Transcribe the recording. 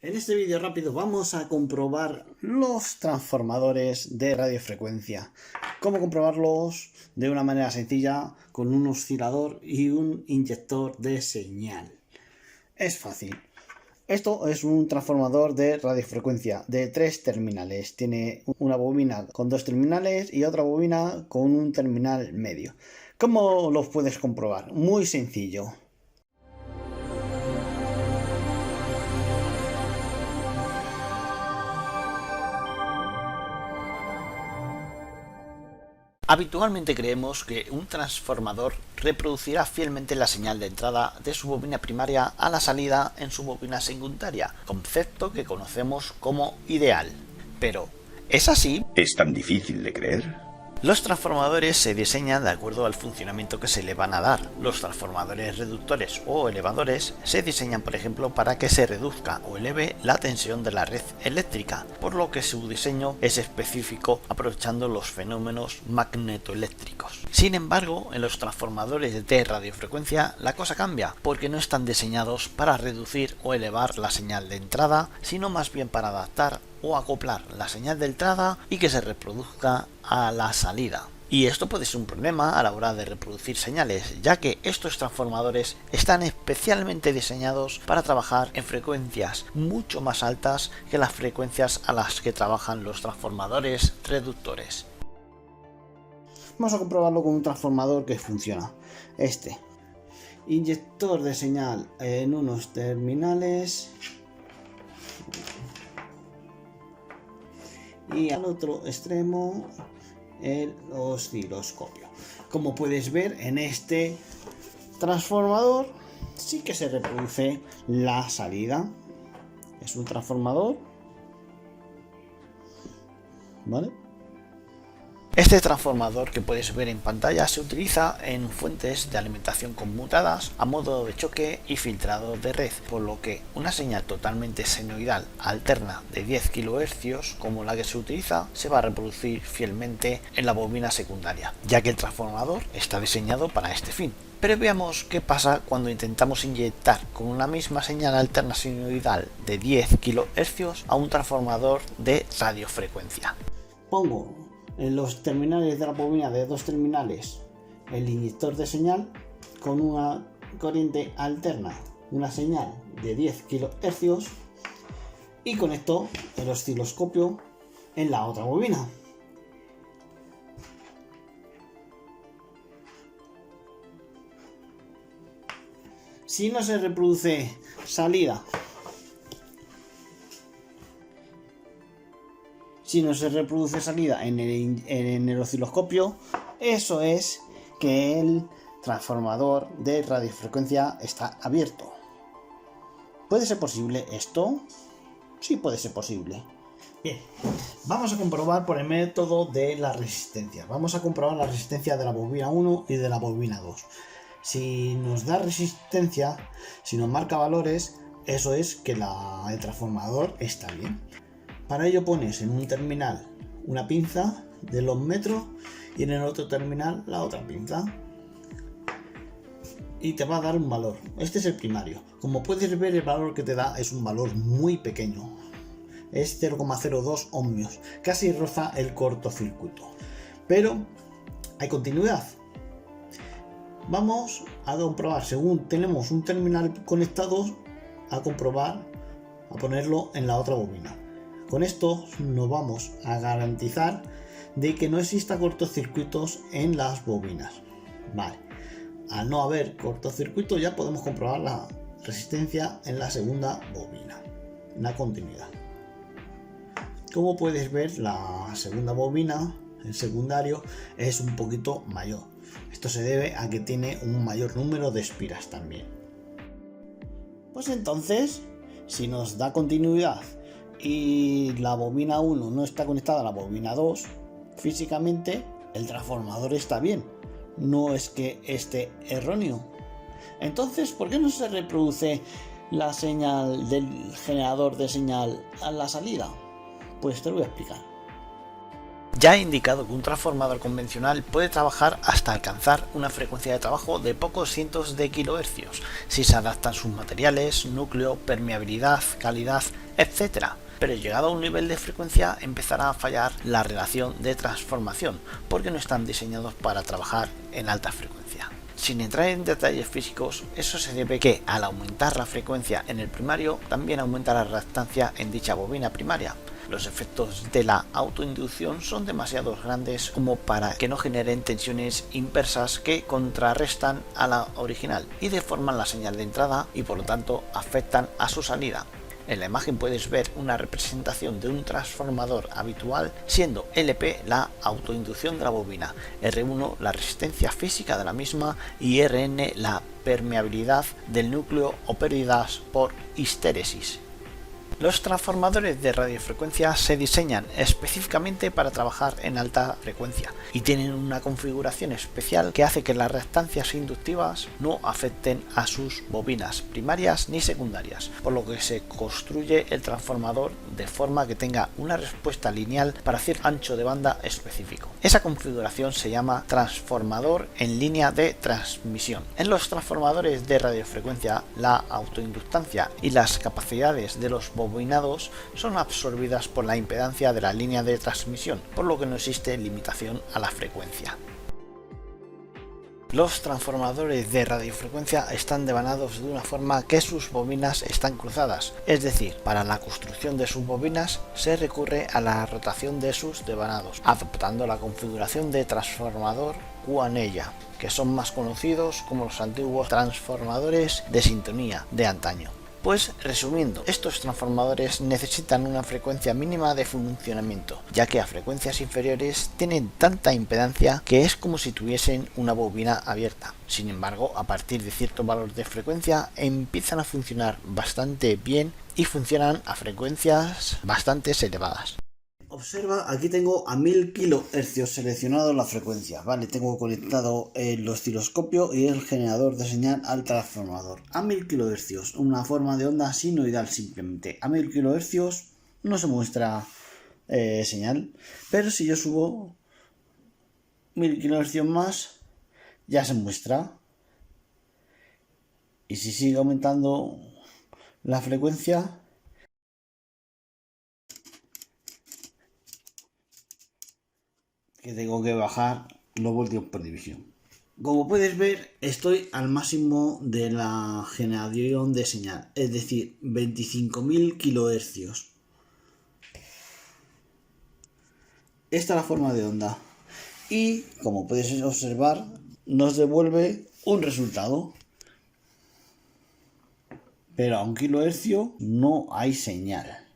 En este vídeo rápido vamos a comprobar los transformadores de radiofrecuencia. ¿Cómo comprobarlos? De una manera sencilla, con un oscilador y un inyector de señal. Es fácil. Esto es un transformador de radiofrecuencia de 3 terminales. Tiene una bobina con 2 terminales y otra bobina con un terminal medio. ¿Cómo los puedes comprobar? Muy sencillo. Habitualmente creemos que un transformador reproducirá fielmente la señal de entrada de su bobina primaria a la salida en su bobina secundaria, concepto que conocemos como ideal. Pero, ¿es así? ¿Es tan difícil de creer? Los transformadores se diseñan de acuerdo al funcionamiento que se le van a dar. Los transformadores reductores o elevadores se diseñan, por ejemplo, para que se reduzca o eleve la tensión de la red eléctrica, por lo que su diseño es específico aprovechando los fenómenos magnetoeléctricos. Sin embargo, en los transformadores de radiofrecuencia la cosa cambia, porque no están diseñados para reducir o elevar la señal de entrada, sino más bien para adaptar o acoplar la señal de entrada y que se reproduzca a la salida. Y esto puede ser un problema a la hora de reproducir señales, ya que estos transformadores están especialmente diseñados para trabajar en frecuencias mucho más altas que las frecuencias a las que trabajan los transformadores reductores. Vamos a comprobarlo con un transformador que funciona. Inyector de señal en unos terminales y al otro extremo el osciloscopio. Como puedes ver, en este transformador sí que se reproduce la salida. Es un transformador, ¿vale? Este transformador que puedes ver en pantalla se utiliza en fuentes de alimentación conmutadas a modo de choque y filtrado de red, por lo que una señal totalmente senoidal alterna de 10 kHz como la que se utiliza se va a reproducir fielmente en la bobina secundaria, ya que el transformador está diseñado para este fin. Pero veamos qué pasa cuando intentamos inyectar con una misma señal alterna senoidal de 10 kHz a un transformador de radiofrecuencia. Pongo en los terminales de la bobina de 2 terminales el inyector de señal con una corriente alterna, una señal de 10 kHz, y conecto el osciloscopio en la otra bobina. Si no se reproduce salida, en el osciloscopio, eso es que el transformador de radiofrecuencia está abierto. ¿Puede ser posible esto? Sí, puede ser posible. Bien, vamos a comprobar por el método de la resistencia. Vamos a comprobar la resistencia de la bobina 1 y de la bobina 2. Si nos da resistencia, si nos marca valores, eso es que el transformador está bien. Para ello pones en un terminal una pinza de los metros y en el otro terminal la otra pinza. Y te va a dar un valor. Este es el primario. Como puedes ver, el valor que te da es un valor muy pequeño. Es 0,02 ohmios. Casi roza el cortocircuito. Pero hay continuidad. Vamos a comprobar, según tenemos un terminal conectado, a ponerlo en la otra bobina. Con esto nos vamos a garantizar de que no exista cortocircuitos en las bobinas. Vale. Al no haber cortocircuito ya podemos comprobar la resistencia en la segunda bobina, en la continuidad. Como puedes ver, la segunda bobina, el secundario, es un poquito mayor. Esto se debe a que tiene un mayor número de espiras también. Pues entonces, si nos da continuidad y la bobina 1 no está conectada a la bobina 2, físicamente el transformador está bien, no es que esté erróneo. Entonces, ¿por qué no se reproduce la señal del generador de señal a la salida? Pues te lo voy a explicar. Ya he indicado que un transformador convencional puede trabajar hasta alcanzar una frecuencia de trabajo de pocos cientos de kilohercios, si se adaptan sus materiales, núcleo, permeabilidad, calidad, etc. Pero llegado a un nivel de frecuencia empezará a fallar la relación de transformación, porque no están diseñados para trabajar en alta frecuencia. Sin entrar en detalles físicos, eso se debe a que al aumentar la frecuencia en el primario, también aumenta la reactancia en dicha bobina primaria. Los efectos de la autoinducción son demasiado grandes como para que no generen tensiones inversas que contrarrestan a la original y deforman la señal de entrada y por lo tanto afectan a su salida. En la imagen puedes ver una representación de un transformador habitual, siendo LP la autoinducción de la bobina, R1 la resistencia física de la misma y Rn la permeabilidad del núcleo o pérdidas por histéresis. Los transformadores de radiofrecuencia se diseñan específicamente para trabajar en alta frecuencia y tienen una configuración especial que hace que las reactancias inductivas no afecten a sus bobinas primarias ni secundarias, por lo que se construye el transformador de forma que tenga una respuesta lineal para cierto ancho de banda específico. Esa configuración se llama transformador en línea de transmisión. En los transformadores de radiofrecuencia, la autoinductancia y las capacidades de los bobinados son absorbidas por la impedancia de la línea de transmisión, por lo que no existe limitación a la frecuencia. Los transformadores de radiofrecuencia están devanados de una forma que sus bobinas están cruzadas, es decir, para la construcción de sus bobinas se recurre a la rotación de sus devanados, adoptando la configuración de transformador Q-anella, que son más conocidos como los antiguos transformadores de sintonía de antaño. Pues resumiendo, estos transformadores necesitan una frecuencia mínima de funcionamiento, ya que a frecuencias inferiores tienen tanta impedancia que es como si tuviesen una bobina abierta. Sin embargo, a partir de cierto valor de frecuencia empiezan a funcionar bastante bien y funcionan a frecuencias bastante elevadas. Observa, aquí tengo a 1000 kHz seleccionado la frecuencia, ¿vale? Tengo conectado el osciloscopio y el generador de señal al transformador. A 1000 kHz, una forma de onda sinoidal simplemente. A 1000 kHz no se muestra señal, pero si yo subo 1000 kHz más, ya se muestra. Y si sigue aumentando la frecuencia, que tengo que bajar los voltios por división. Como puedes ver, estoy al máximo de la generación de señal, es decir, 25.000 kHz. Esta es la forma de onda. Y, como puedes observar, nos devuelve un resultado. Pero a 1 kHz no hay señal.